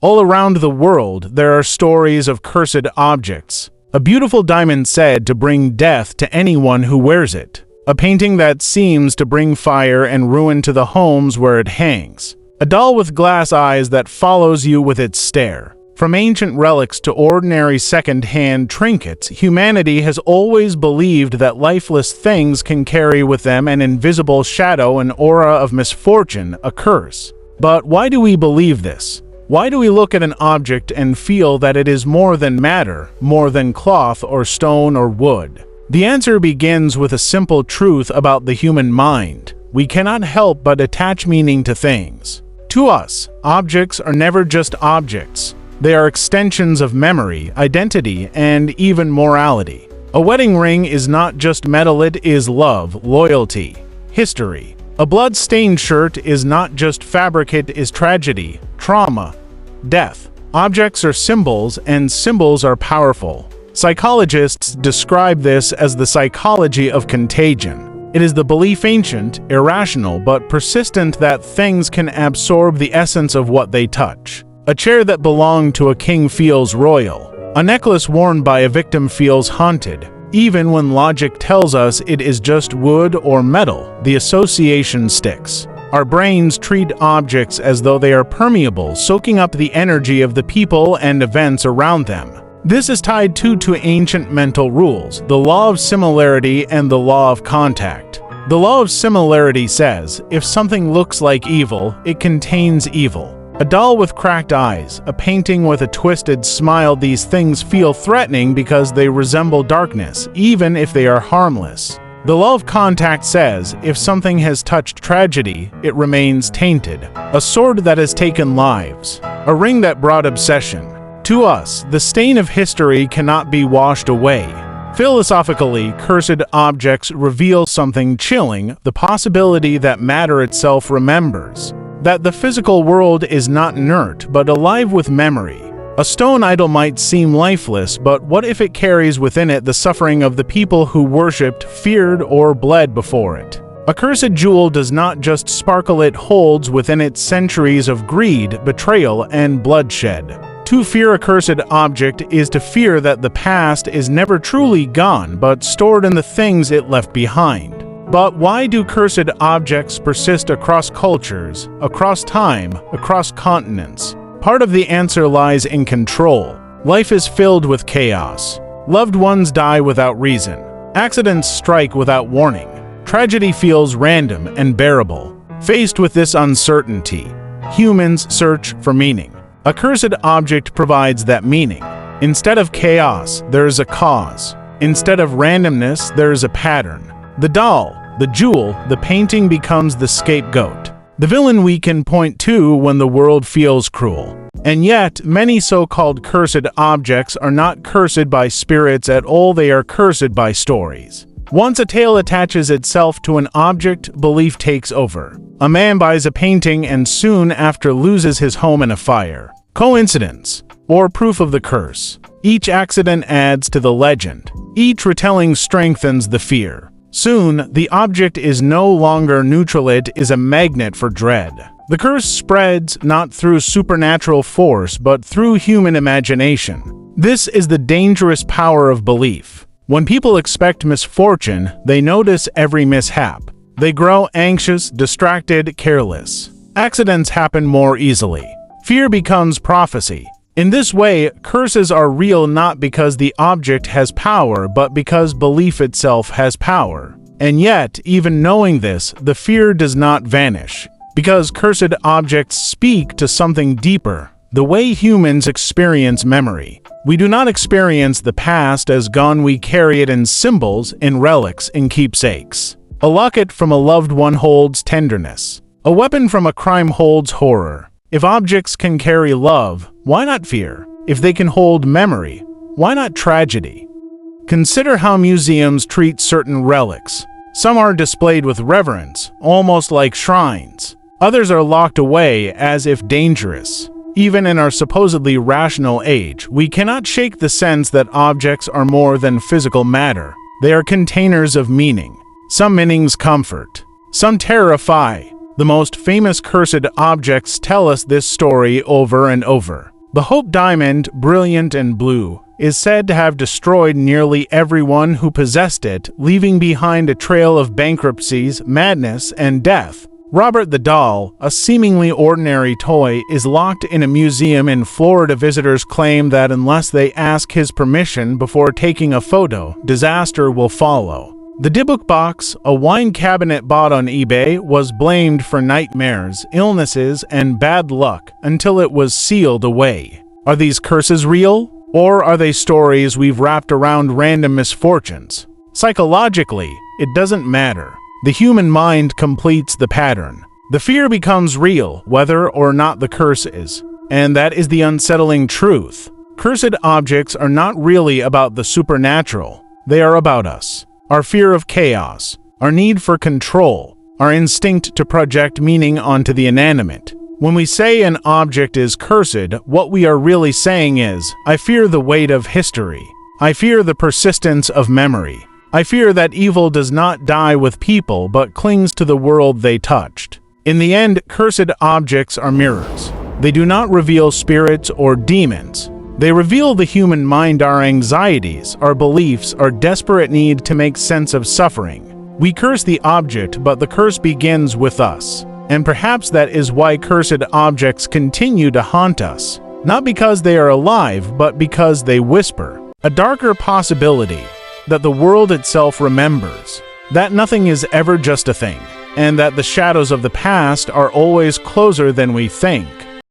All around the world, there are stories of cursed objects. A beautiful diamond said to bring death to anyone who wears it. A painting that seems to bring fire and ruin to the homes where it hangs. A doll with glass eyes that follows you with its stare. From ancient relics to ordinary second-hand trinkets, humanity has always believed that lifeless things can carry with them an invisible shadow, an aura of misfortune, a curse. But why do we believe this? Why do we look at an object and feel that it is more than matter, more than cloth or stone or wood? The answer begins with a simple truth about the human mind. We cannot help but attach meaning to things. To us, objects are never just objects. They are extensions of memory, identity, and even morality. A wedding ring is not just metal, it is love, loyalty, history. A blood-stained shirt is not just fabric, it is tragedy, trauma, death. Objects are symbols, and symbols are powerful. Psychologists describe this as the psychology of contagion. It is the belief, ancient, irrational, but persistent, that things can absorb the essence of what they touch. A chair that belonged to a king feels royal. A necklace worn by a victim feels haunted. Even when logic tells us it is just wood or metal, the association sticks. Our brains treat objects as though they are permeable, soaking up the energy of the people and events around them. This is tied to ancient mental rules, the law of similarity and the law of contact. The law of similarity says, if something looks like evil, it contains evil. A doll with cracked eyes, a painting with a twisted smile, these things feel threatening because they resemble darkness, even if they are harmless. The law of contact says, if something has touched tragedy, it remains tainted. A sword that has taken lives. A ring that brought obsession. To us, the stain of history cannot be washed away. Philosophically, cursed objects reveal something chilling, the possibility that matter itself remembers. That the physical world is not inert, but alive with memory. A stone idol might seem lifeless, but what if it carries within it the suffering of the people who worshipped, feared, or bled before it? A cursed jewel does not just sparkle, it holds within it centuries of greed, betrayal, and bloodshed. To fear a cursed object is to fear that the past is never truly gone, but stored in the things it left behind. But why do cursed objects persist across cultures, across time, across continents? Part of the answer lies in control. Life is filled with chaos. Loved ones die without reason. Accidents strike without warning. Tragedy feels random and bearable. Faced with this uncertainty, humans search for meaning. A cursed object provides that meaning. Instead of chaos, there is a cause. Instead of randomness, there is a pattern. The doll, the jewel, the painting becomes the scapegoat, the villain we can point to when the world feels cruel. And yet, many so-called cursed objects are not cursed by spirits at all, they are cursed by stories. Once a tale attaches itself to an object, belief takes over. A man buys a painting and soon after loses his home in a fire. Coincidence? Or proof of the curse? Each accident adds to the legend. Each retelling strengthens the fear. Soon, the object is no longer neutral, it is a magnet for dread. The curse spreads not through supernatural force but through human imagination. This is the dangerous power of belief. When people expect misfortune, they notice every mishap. They grow anxious, distracted, careless. Accidents happen more easily. Fear becomes prophecy. In this way, curses are real not because the object has power, but because belief itself has power. And yet, even knowing this, the fear does not vanish. Because cursed objects speak to something deeper, the way humans experience memory. We do not experience the past as gone, we carry it in symbols, in relics, in keepsakes. A locket from a loved one holds tenderness. A weapon from a crime holds horror. If objects can carry love, why not fear? If they can hold memory, why not tragedy? Consider how museums treat certain relics. Some are displayed with reverence, almost like shrines. Others are locked away as if dangerous. Even in our supposedly rational age, we cannot shake the sense that objects are more than physical matter. They are containers of meaning. Some meanings comfort, some terrify, The most famous cursed objects tell us this story over and over. The Hope Diamond, brilliant and blue, is said to have destroyed nearly everyone who possessed it, leaving behind a trail of bankruptcies, madness, and death. Robert the Doll, a seemingly ordinary toy, is locked in a museum in Florida. Visitors claim that unless they ask his permission before taking a photo, disaster will follow. The Dybbuk box, a wine cabinet bought on eBay, was blamed for nightmares, illnesses, and bad luck until it was sealed away. Are these curses real? Or are they stories we've wrapped around random misfortunes? Psychologically, it doesn't matter. The human mind completes the pattern. The fear becomes real, whether or not the curse is. And that is the unsettling truth. Cursed objects are not really about the supernatural. They are about us. Our fear of chaos, our need for control, our instinct to project meaning onto the inanimate. When we say an object is cursed, what we are really saying is, I fear the weight of history. I fear the persistence of memory. I fear that evil does not die with people but clings to the world they touched. In the end, cursed objects are mirrors. They do not reveal spirits or demons. They reveal the human mind, our anxieties, our beliefs, our desperate need to make sense of suffering. We curse the object, but the curse begins with us. And perhaps that is why cursed objects continue to haunt us. Not because they are alive, but because they whisper. A darker possibility. That the world itself remembers, that nothing is ever just a thing, and that the shadows of the past are always closer than we think.